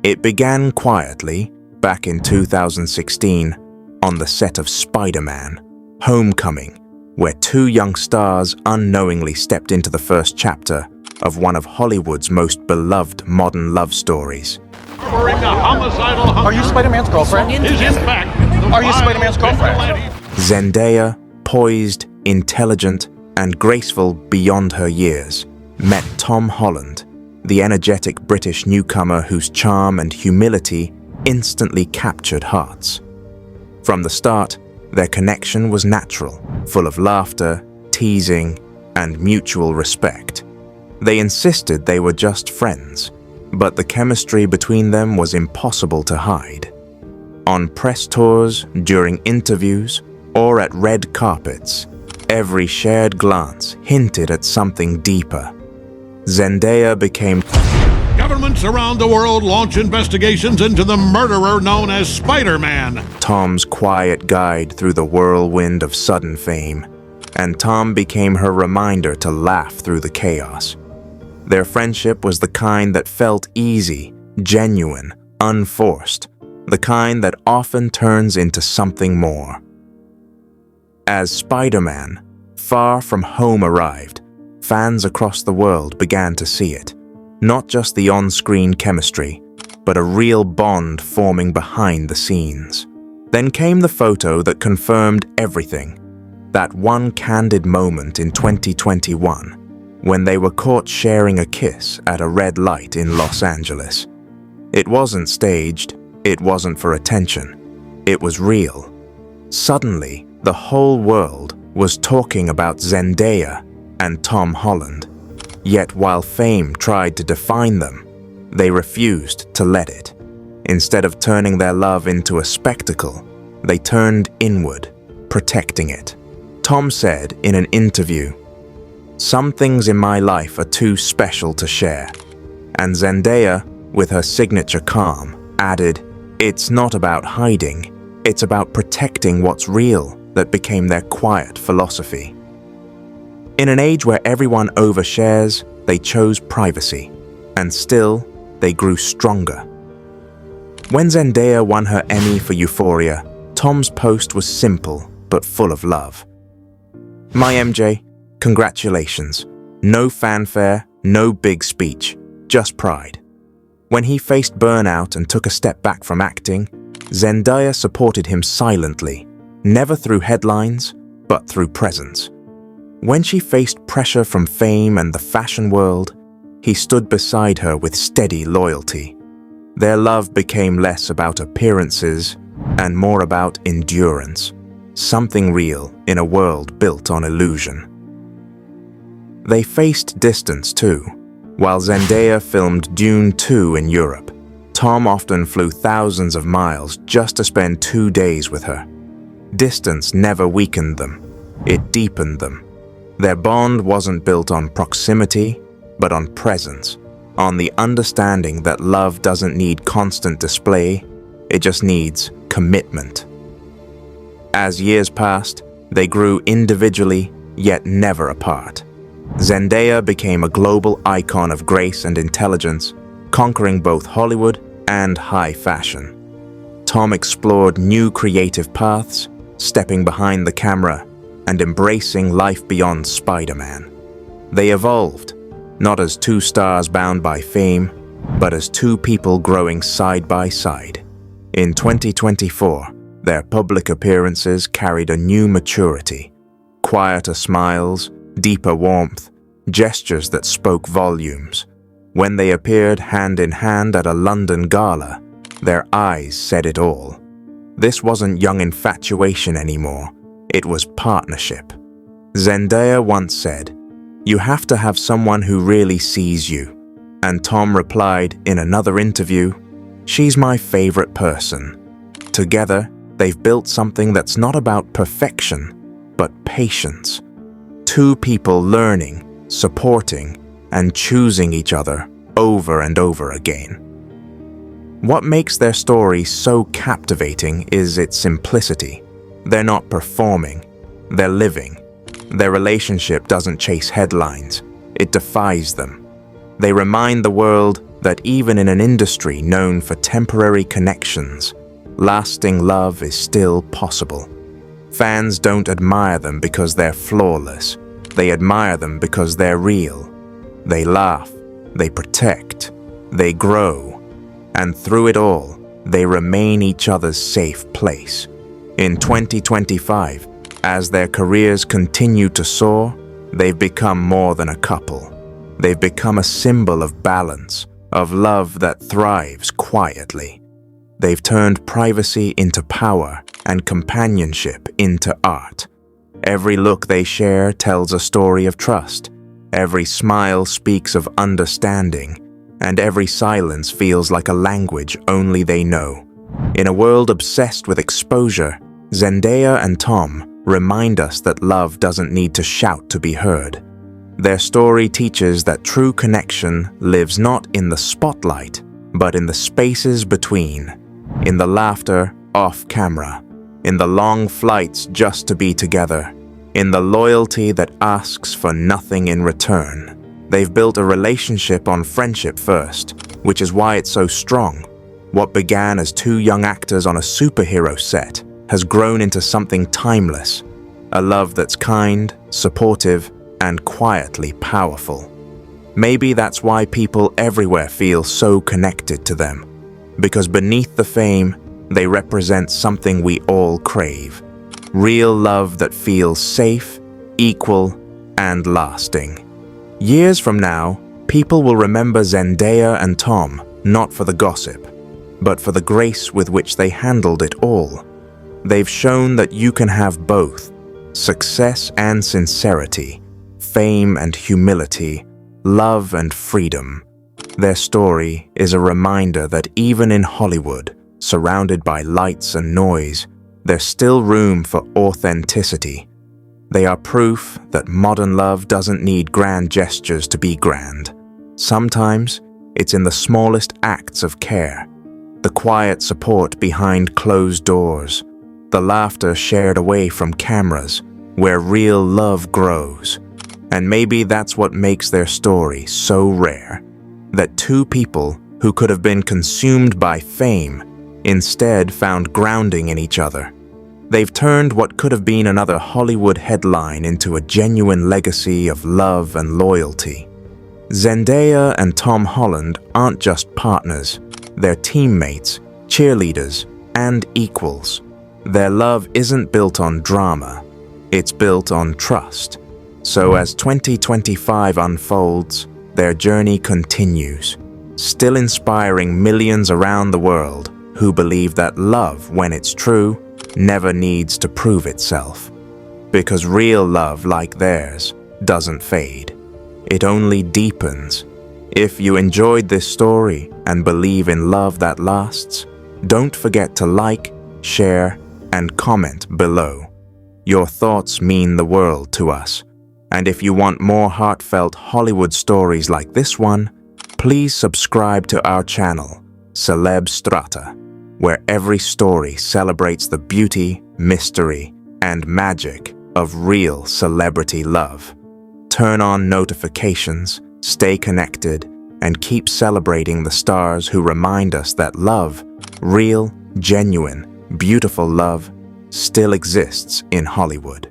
It began quietly, back in 2016, on the set of Spider-Man: Homecoming, where two young stars unknowingly stepped into the first chapter of one of Hollywood's most beloved modern love stories. Are you Spider-Man's girlfriend? Are you Spider-Man's girlfriend? Zendaya, poised, intelligent, and graceful beyond her years, met Tom Holland, the energetic British newcomer whose charm and humility instantly captured hearts. From the start, their connection was natural, full of laughter, teasing, and mutual respect. They insisted they were just friends, but the chemistry between them was impossible to hide. On press tours, during interviews, or at red carpets, every shared glance hinted at something deeper. Zendaya became... Governments around the world launch investigations into the murderer known as Spider-Man. Tom's quiet guide through the whirlwind of sudden fame, and Tom became her reminder to laugh through the chaos. Their friendship was the kind that felt easy, genuine, unforced, the kind that often turns into something more. As Spider-Man: Far From Home arrived, fans across the world began to see it. Not just the on-screen chemistry, but a real bond forming behind the scenes. Then came the photo that confirmed everything. That one candid moment in 2021, when they were caught sharing a kiss at a red light in Los Angeles. It wasn't staged, it wasn't for attention, it was real. Suddenly, the whole world was talking about Zendaya and Tom Holland. Yet while fame tried to define them, they refused to let it. Instead of turning their love into a spectacle, they turned inward, protecting it. Tom said in an interview, "Some things in my life are too special to share." And Zendaya, with her signature calm, added, "It's not about hiding, it's about protecting what's real," that became their quiet philosophy. In an age where everyone overshares, they chose privacy, and still, they grew stronger. When Zendaya won her Emmy for Euphoria, Tom's post was simple but full of love. "My MJ, congratulations. No fanfare, no big speech, just pride." When he faced burnout and took a step back from acting, Zendaya supported him silently, never through headlines, but through presence. When she faced pressure from fame and the fashion world, he stood beside her with steady loyalty. Their love became less about appearances and more about endurance, something real in a world built on illusion. They faced distance too. While Zendaya filmed Dune 2 in Europe, Tom often flew thousands of miles just to spend 2 days with her. Distance never weakened them, it deepened them. Their bond wasn't built on proximity, but on presence, on the understanding that love doesn't need constant display, it just needs commitment. As years passed, they grew individually, yet never apart. Zendaya became a global icon of grace and intelligence, conquering both Hollywood and high fashion. Tom explored new creative paths, stepping behind the camera and embracing life beyond Spider-Man. They evolved, not as two stars bound by fame, but as two people growing side by side. In 2024, their public appearances carried a new maturity, quieter smiles, deeper warmth, gestures that spoke volumes. When they appeared hand in hand at a London gala, their eyes said it all. This wasn't young infatuation anymore, it was partnership. Zendaya once said, "You have to have someone who really sees you." And Tom replied in another interview, "She's my favorite person." Together, they've built something that's not about perfection, but patience. Two people learning, supporting, and choosing each other over and over again. What makes their story so captivating is its simplicity. They're not performing, they're living. Their relationship doesn't chase headlines, it defies them. They remind the world that even in an industry known for temporary connections, lasting love is still possible. Fans don't admire them because they're flawless. They admire them because they're real. They laugh, they protect, they grow, and through it all, they remain each other's safe place. In 2025, as their careers continue to soar, they've become more than a couple. They've become a symbol of balance, of love that thrives quietly. They've turned privacy into power and companionship into art. Every look they share tells a story of trust. Every smile speaks of understanding, and every silence feels like a language only they know. In a world obsessed with exposure, Zendaya and Tom remind us that love doesn't need to shout to be heard. Their story teaches that true connection lives not in the spotlight, but in the spaces between, in the laughter off camera, in the long flights just to be together, in the loyalty that asks for nothing in return. They've built a relationship on friendship first, which is why it's so strong. What began as two young actors on a superhero set has grown into something timeless, a love that's kind, supportive, and quietly powerful. Maybe that's why people everywhere feel so connected to them, because beneath the fame, they represent something we all crave. Real love that feels safe, equal, and lasting. Years from now, people will remember Zendaya and Tom not for the gossip, but for the grace with which they handled it all. They've shown that you can have both, success and sincerity, fame and humility, love and freedom. Their story is a reminder that even in Hollywood, surrounded by lights and noise, there's still room for authenticity. They are proof that modern love doesn't need grand gestures to be grand. Sometimes, it's in the smallest acts of care, the quiet support behind closed doors, the laughter shared away from cameras, where real love grows. And maybe that's what makes their story so rare, that two people who could have been consumed by fame instead found grounding in each other. They've turned what could have been another Hollywood headline into a genuine legacy of love and loyalty. Zendaya and Tom Holland aren't just partners, they're teammates, cheerleaders, and equals. Their love isn't built on drama, it's built on trust. So as 2025 unfolds, their journey continues, still inspiring millions around the world who believe that love, when it's true, never needs to prove itself. Because real love like theirs doesn't fade. It only deepens. If you enjoyed this story and believe in love that lasts, don't forget to like, share, and comment below. Your thoughts mean the world to us. And if you want more heartfelt Hollywood stories like this one, please subscribe to our channel, Celeb Strata, where every story celebrates the beauty, mystery, and magic of real celebrity love. Turn on notifications, stay connected, and keep celebrating the stars who remind us that love, real, genuine, beautiful love, still exists in Hollywood.